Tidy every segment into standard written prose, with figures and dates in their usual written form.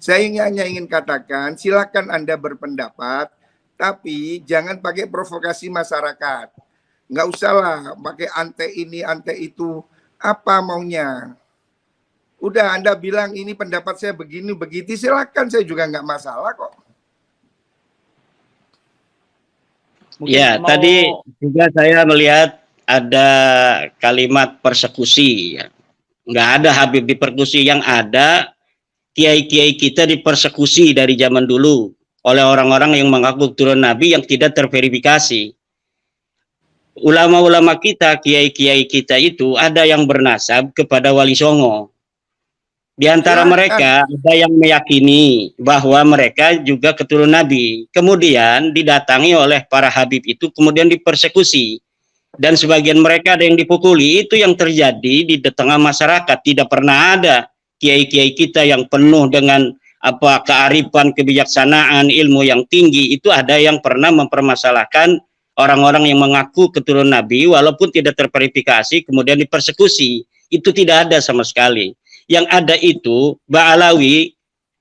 Saya hanya ingin katakan, silakan Anda berpendapat, tapi jangan pakai provokasi masyarakat. Nggak usah lah pakai ante ini, ante itu. Apa maunya? Udah Anda bilang ini pendapat saya begini, begitu, silakan, saya juga nggak masalah kok. Mungkin ya, tadi juga saya melihat ada kalimat persekusi. Ya. Nggak ada Habib dipersekusi, yang ada kiai-kiai kita dipersekusi dari zaman dulu oleh orang-orang yang mengaku turun Nabi yang tidak terverifikasi. Ulama-ulama kita, kiai-kiai kita itu ada yang bernasab kepada Wali Songo. Di antara mereka ada yang meyakini bahwa mereka juga keturunan Nabi. Kemudian didatangi oleh para Habib itu, kemudian dipersekusi. Dan sebagian mereka ada yang dipukuli. Itu yang terjadi di tengah masyarakat. Tidak pernah ada kiai-kiai kita yang penuh dengan kearifan, kebijaksanaan, ilmu yang tinggi. Itu ada yang pernah mempermasalahkan orang-orang yang mengaku keturunan Nabi walaupun tidak terverifikasi kemudian dipersekusi. Itu tidak ada sama sekali. Yang ada itu Ba'alawi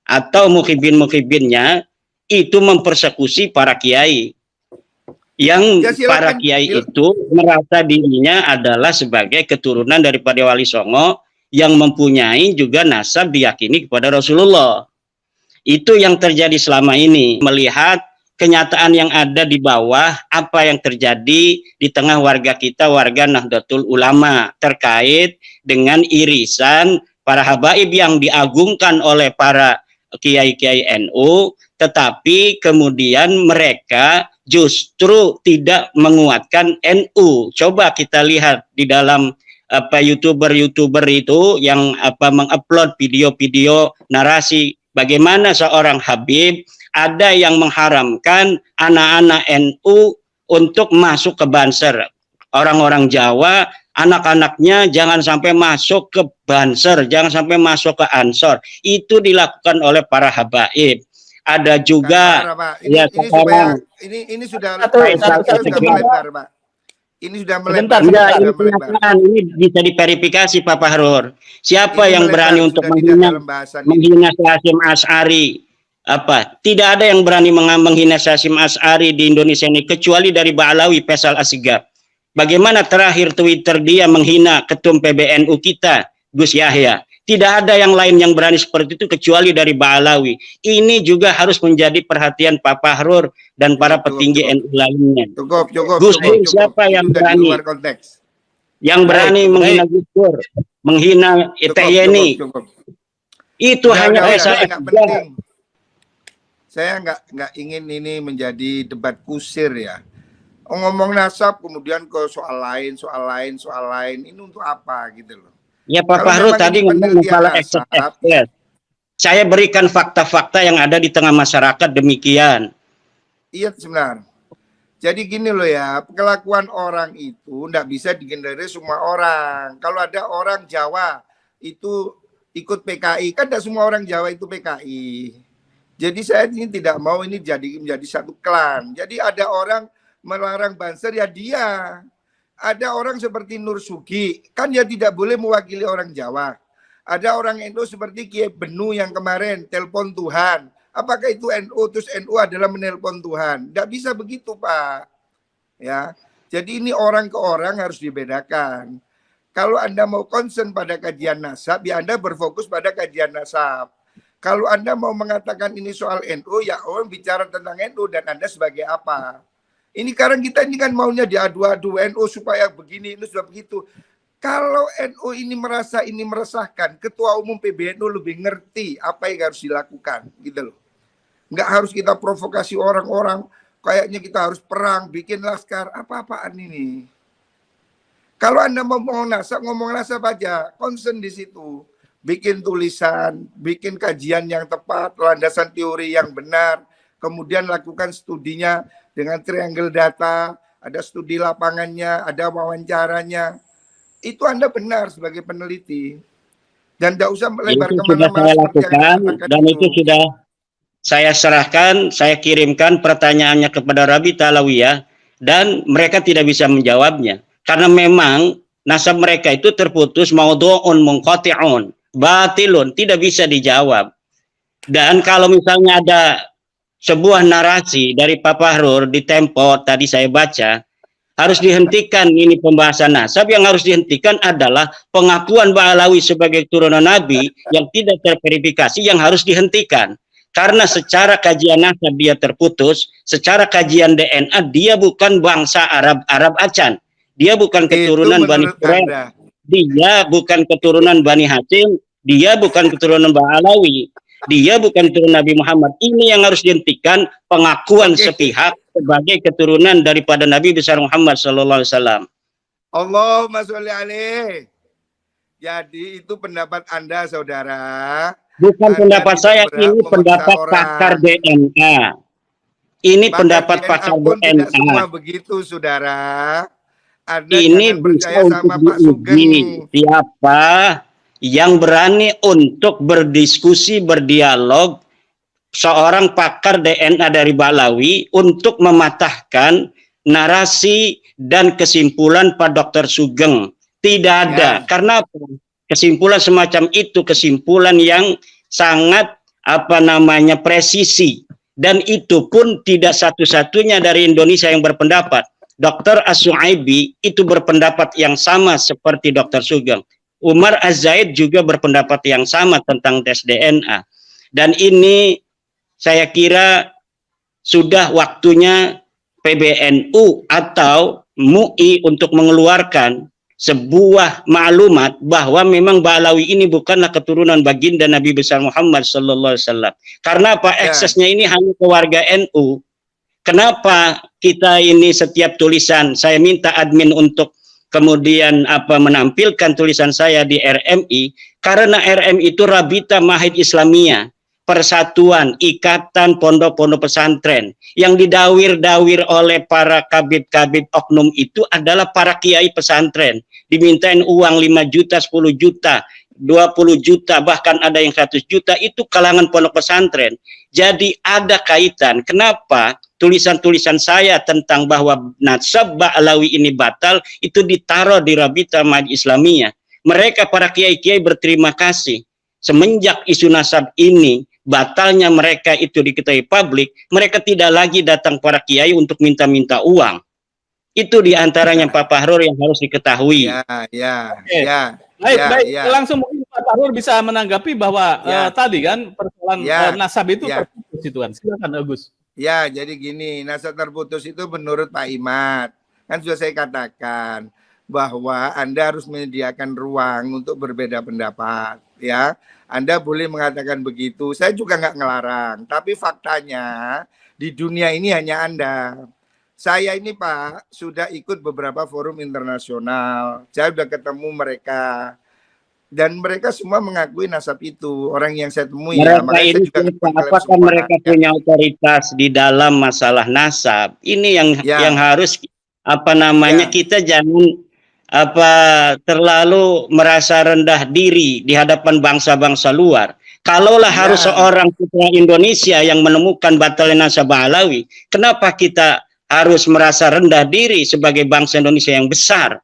atau mukhibin-mukhibinnya itu mempersekusi para kiai. Yang ya, para kiai itu merasa dirinya adalah sebagai keturunan daripada Wali Songo yang mempunyai juga nasab diyakini kepada Rasulullah. Itu yang terjadi selama ini. Melihat kenyataan yang ada di bawah, apa yang terjadi di tengah warga kita, warga Nahdlatul Ulama, terkait dengan irisan para habaib yang diagungkan oleh para kiai-kiai NU, tetapi kemudian mereka justru tidak menguatkan NU. Coba kita lihat di dalam YouTuber itu yang mengupload video-video narasi bagaimana seorang Habib ada yang mengharamkan anak-anak NU untuk masuk ke Banser. Orang-orang Jawa, anak-anaknya jangan sampai masuk ke Banser, jangan sampai masuk ke Ansor. Itu dilakukan oleh para habaib. Ada juga ini sudah melebar, Pak. Ini sudah melebar. Ini bisa diverifikasi, Pak Fahrur. Siapa yang berani untuk menghina Hasyim Asy'ari? Tidak ada yang berani menghina Hasyim Asy'ari di Indonesia ini kecuali dari Ba'alawi Faisal Asgaf. Bagaimana terakhir Twitter dia menghina ketum PBNU kita, Gus Yahya. Tidak ada yang lain yang berani seperti itu kecuali dari Ba'alawi. Ini juga harus menjadi perhatian Pak Fahrur dan para petinggi NU lainnya. Gus Dur siapa yang berani? Yang berani menghina Gus Dur, menghina Yeni. Itu hanya penting. Saya nggak ingin ini menjadi debat kusir ya. Ngomong nasab kemudian ke soal lain. Ini untuk apa gitu loh. Ya Pak Fahrul tadi ngomong masalah ekses. Saya berikan fakta-fakta yang ada di tengah masyarakat demikian. Iya sebenarnya. Jadi gini loh ya, kelakuan orang itu nggak bisa digeneralisir semua orang. Kalau ada orang Jawa itu ikut PKI, kan tidak semua orang Jawa itu PKI. Jadi saya ini tidak mau ini menjadi satu klan. Jadi ada orang melarang Banser ya dia. Ada orang seperti Nur Sugi, kan dia tidak boleh mewakili orang Jawa. Ada orang NU seperti Kiai Benu yang kemarin telepon Tuhan. Apakah itu NU? Terus NU adalah menelpon Tuhan. Tidak bisa begitu Pak. Ya, jadi ini orang ke orang harus dibedakan. Kalau Anda mau concern pada kajian nasab, ya Anda berfokus pada kajian nasab. Kalau Anda mau mengatakan ini soal NU, ya orang bicara tentang NU dan Anda sebagai apa? Ini sekarang kita ini kan maunya diadu-adu NU supaya begini, ini sudah begitu. Kalau NU ini merasa ini meresahkan, Ketua Umum PBNU lebih ngerti apa yang harus dilakukan, gitu loh. Nggak harus kita provokasi orang-orang, kayaknya kita harus perang, bikin laskar, apa-apaan ini. Kalau Anda mau ngomong nasab aja, concern di situ. Bikin tulisan, bikin kajian yang tepat, landasan teori yang benar, kemudian lakukan studinya dengan triangle data, ada studi lapangannya, ada wawancaranya. Itu Anda benar sebagai peneliti. Dan tidak usah melebar kemana-mana. Dan itu sudah saya serahkan, saya kirimkan pertanyaannya kepada Rabi Talawiyah, dan mereka tidak bisa menjawabnya. Karena memang nasab mereka itu terputus, maudhu'un munqati'un, batilun, tidak bisa dijawab. Dan kalau misalnya ada sebuah narasi dari Pak Fahrur di Tempo tadi saya baca, harus dihentikan ini pembahasan nasab. Yang harus dihentikan adalah pengakuan Ba'alawi sebagai turunan Nabi yang tidak terverifikasi, yang harus dihentikan. Karena secara kajian nasab dia terputus, secara kajian DNA dia bukan bangsa Arab Acan. Dia bukan keturunan Bani Quraisy. Dia bukan keturunan Bani Hashim, dia bukan keturunan Ba'alawi. Dia bukan keturunan Nabi Muhammad. Ini yang harus dihentikan, pengakuan sepihak sebagai keturunan daripada Nabi besar Muhammad sallallahu alaihi wasallam. Allahumma sholli alaih. Jadi itu pendapat Anda, saudara. Bukan Anda pendapat saya, ini pendapat orang. pakar DNA. Ini pendapat pakar DNA. Tidak semua begitu, saudara. Anda ini jangan bisa percaya sama Pak diuji. Sugeng. Siapa yang berani untuk berdiskusi, berdialog, seorang pakar DNA dari Ba'alawi untuk mematahkan narasi dan kesimpulan Pak Dr. Sugeng. Tidak ada. Karena kesimpulan semacam itu kesimpulan yang sangat presisi, dan itu pun tidak satu-satunya dari Indonesia yang berpendapat. Dr. As-Su'aibi itu berpendapat yang sama seperti Dr. Sugeng. Umar Az-Zaid juga berpendapat yang sama tentang tes DNA. Dan ini saya kira sudah waktunya PBNU atau MUI untuk mengeluarkan sebuah maklumat bahwa memang Ba'alawi ini bukanlah keturunan baginda Nabi besar Muhammad sallallahu alaihi wasallam. Karena apa? Aksesnya ini hanya ke warga NU. Kenapa kita ini setiap tulisan saya minta admin untuk kemudian menampilkan tulisan saya di RMI, karena RMI itu Rabita Mahid Islamiyah, persatuan ikatan pondok-pondok pesantren yang didawir-dawir oleh para kabid-kabid oknum itu adalah para kiai pesantren, dimintain uang 5 juta, 10 juta, 20 juta, bahkan ada yang 100 juta, itu kalangan pondok pesantren. Jadi ada kaitan. Kenapa tulisan-tulisan saya tentang bahwa nasab Ba'alawi ini batal itu ditaruh di Rabita Mahid Islamiyah? Mereka para kiai-kiai berterima kasih. Semenjak isu nasab ini batalnya mereka itu diketahui publik, mereka tidak lagi datang para kiai untuk minta-minta uang. Itu diantaranya Pak Fahrur yang harus diketahui. Baik. Langsung mungkin Pak Fahrur bisa menanggapi bahwa tadi kan persoalan nasab itu terputus itu kan. Silakan Agus. Ya, jadi gini, nasab terputus itu menurut Pak Imad, kan sudah saya katakan bahwa Anda harus menyediakan ruang untuk berbeda pendapat, ya. Anda boleh mengatakan begitu, saya juga nggak ngelarang, tapi faktanya di dunia ini hanya Anda. Saya ini Pak, sudah ikut beberapa forum internasional, saya sudah ketemu mereka, dan mereka semua mengakui nasab itu. Orang yang saya temui mereka ya, ini juga apakah mereka punya otoritas di dalam masalah nasab? Ini yang harus kita jangan terlalu merasa rendah diri di hadapan bangsa-bangsa luar. Kalaulah harus seorang putra Indonesia yang menemukan batalnya nasab Ba'alawi, kenapa kita harus merasa rendah diri sebagai bangsa Indonesia yang besar?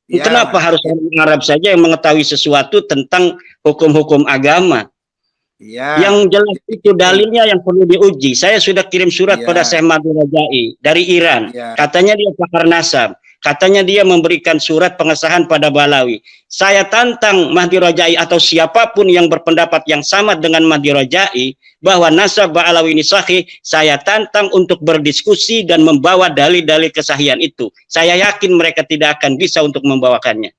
Kenapa harus orang Arab saja yang mengetahui sesuatu tentang hukum-hukum agama? Yang jelas itu dalilnya yang perlu diuji. Saya sudah kirim surat pada Syekh Mahdi Rajai dari Iran. Katanya dia pakar nasab. Katanya dia memberikan surat pengesahan pada Ba'alawi. Saya tantang Mahdi Rajai atau siapapun yang berpendapat yang sama dengan Mahdi Rajai bahwa nasab Ba'alawi ini sahih, saya tantang untuk berdiskusi dan membawa dalil-dalil kesahihan itu. Saya yakin mereka tidak akan bisa untuk membawakannya.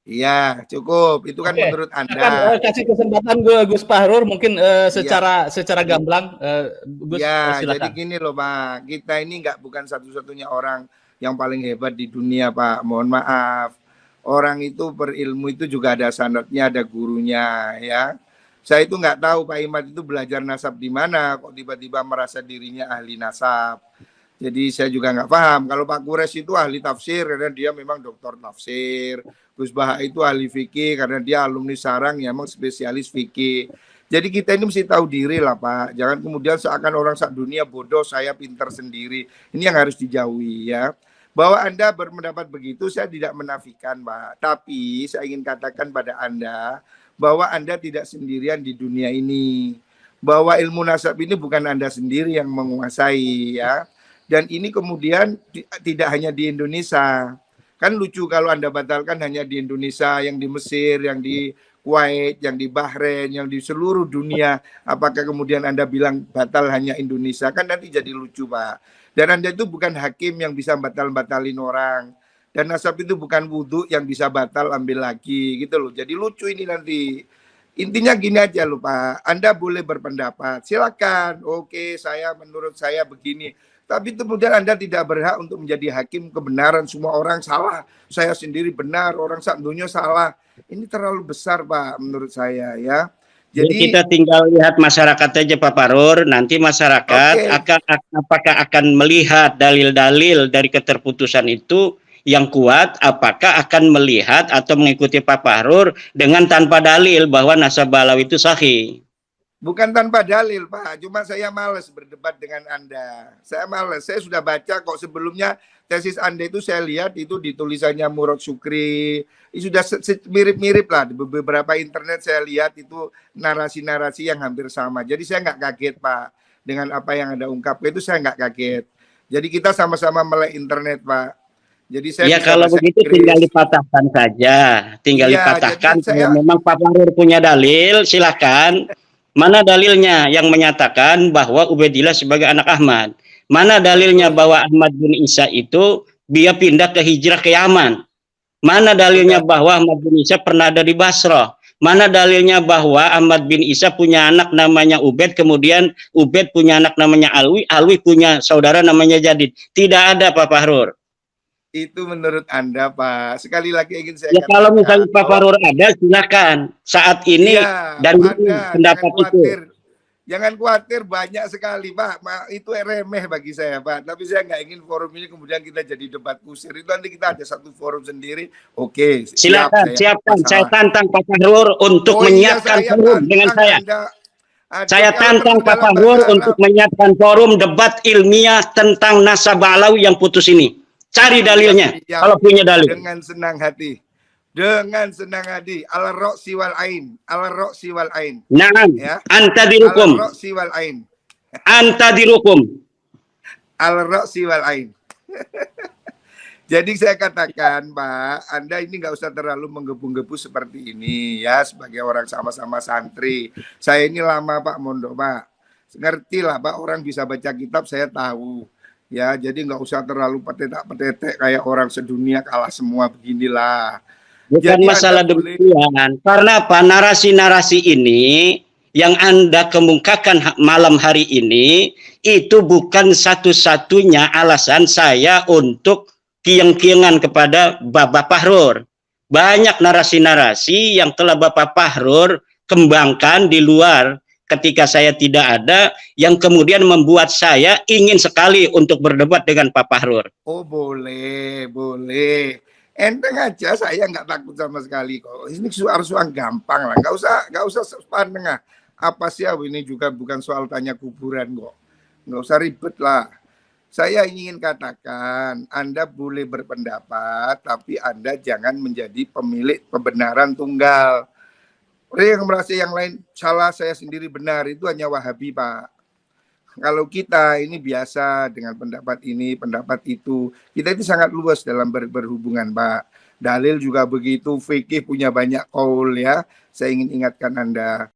Iya, cukup. Itu kan menurut Anda. Akan kasih kesempatan Gus Fahrur mungkin secara gamblang. Gus, silakan. Jadi gini loh Pak, kita ini bukan satu-satunya orang yang paling hebat di dunia Pak. Mohon maaf. Orang itu berilmu itu juga ada sanadnya, ada gurunya ya. Saya itu nggak tahu Pak Imad itu belajar nasab di mana, kok tiba-tiba merasa dirinya ahli nasab. Jadi saya juga nggak paham. Kalau Pak Kures itu ahli tafsir karena dia memang doktor tafsir. Gus Baha itu ahli fikih karena dia alumni Sarang yang memang spesialis fikih. Jadi kita ini mesti tahu diri lah Pak. Jangan kemudian seakan orang sak dunia bodoh, saya pintar sendiri. Ini yang harus dijauhi ya. Bahwa Anda berpendapat begitu saya tidak menafikan Pak. Tapi saya ingin katakan pada Anda bahwa Anda tidak sendirian di dunia ini. bahwa ilmu nasab ini bukan Anda sendiri yang menguasai ya. Dan ini kemudian tidak hanya di Indonesia. Kan lucu kalau Anda batalkan hanya di Indonesia, yang di Mesir, yang di Kuwait, yang di Bahrain, yang di seluruh dunia. Apakah kemudian Anda bilang batal hanya Indonesia? Kan nanti jadi lucu, Pak. Dan Anda itu bukan hakim yang bisa batal-batalin orang. Dan nasab itu bukan wudhu yang bisa batal ambil lagi gitu loh. Jadi lucu ini nanti. Intinya gini aja loh Pak, Anda boleh berpendapat, silakan. Oke, menurut saya begini. Tapi kemudian Anda tidak berhak untuk menjadi hakim kebenaran. Semua orang salah, saya sendiri benar, orang sak dunia salah. Ini terlalu besar Pak menurut saya ya. Jadi kita tinggal lihat masyarakat aja Pak Fahrur, nanti masyarakat apakah akan melihat dalil-dalil dari keterputusan itu yang kuat, apakah akan melihat atau mengikuti Pak Fahrur dengan tanpa dalil bahwa nasab balawi itu sahih. Bukan tanpa dalil Pak, cuma saya malas berdebat dengan Anda. Saya malas, saya sudah baca kok sebelumnya tesis Anda itu saya lihat itu di tulisannya Murad Syukri. Sudah mirip-mirip lah, di beberapa internet saya lihat itu narasi-narasi yang hampir sama. Jadi saya nggak kaget Pak, dengan apa yang Anda ungkapkan itu saya nggak kaget. Jadi kita sama-sama melek internet Pak. Jadi saya ya kalau begitu tinggal dipatahkan saja, tinggal dipatahkan. Kalau memang Pak Fahrur punya dalil, silakan. Mana dalilnya yang menyatakan bahwa Ubaidillah sebagai anak Ahmad? Mana dalilnya bahwa Ahmad bin Isa itu dia pindah ke hijrah ke Yaman? Mana dalilnya bahwa Ahmad bin Isa pernah ada di Basrah? Mana dalilnya bahwa Ahmad bin Isa punya anak namanya Ubaid, kemudian Ubaid punya anak namanya Alwi, Alwi punya saudara namanya Jadid? Tidak ada Pak Fahrur. Itu menurut Anda Pak. Sekali lagi ingin saya katakan, kalau misalnya Pak Fahrur ada, silakan. Saat ini dari pendapat itu. Jangan khawatir, banyak sekali Pak. Itu remeh bagi saya Pak. Tapi saya nggak ingin forum ini kemudian kita jadi debat kusir. Itu nanti kita ada satu forum sendiri. Oke, silakan, siapkan. Saya tantang Pak Fahrur untuk menyiapkan forum dengan saya. Saya tantang Pak Fahrur untuk menyiapkan forum debat ilmiah tentang nasab balawi yang putus ini. Cari dalilnya, kalau punya dalil. Dengan senang hati. Dengan senang hati. Al-Ra'si wal Ain. Al-Ra'si wal Ain. Naam. Ya. Anta dirukum. Al-Ra'si wal Ain. Anta dirukum. Al-Ra'si wal Ain. Jadi saya katakan, Pak, Anda ini nggak usah terlalu menggebu-gebu seperti ini ya, sebagai orang sama-sama santri. Saya ini lama Pak mondok Pak. Ngerti lah Pak, orang bisa baca kitab saya tahu. Ya, jadi nggak usah terlalu petetek kayak orang sedunia kalah semua beginilah. Bukan jadi masalah demikian. Karena apa? Narasi-narasi ini yang Anda kemukakan malam hari ini itu bukan satu-satunya alasan saya untuk kieng-kiengan kepada Bapak Fahrur. Banyak narasi-narasi yang telah Bapak Fahrur kembangkan di luar ketika saya tidak ada, yang kemudian membuat saya ingin sekali untuk berdebat dengan Pak Fahrur. Oh boleh, boleh. Enteng aja, saya nggak takut sama sekali kok. Ini soal gampang lah, nggak usah pandeng. Apa sih ini juga bukan soal tanya kuburan kok. Nggak usah ribet lah. Saya ingin katakan, Anda boleh berpendapat, tapi Anda jangan menjadi pemilik kebenaran tunggal. Orang yang merasa yang lain salah, saya sendiri benar, itu hanya Wahabi Pak. Kalau kita ini biasa dengan pendapat ini, pendapat itu, kita itu sangat luas dalam berhubungan Pak. Dalil juga begitu, fikih punya banyak qaul ya. Saya ingin ingatkan Anda.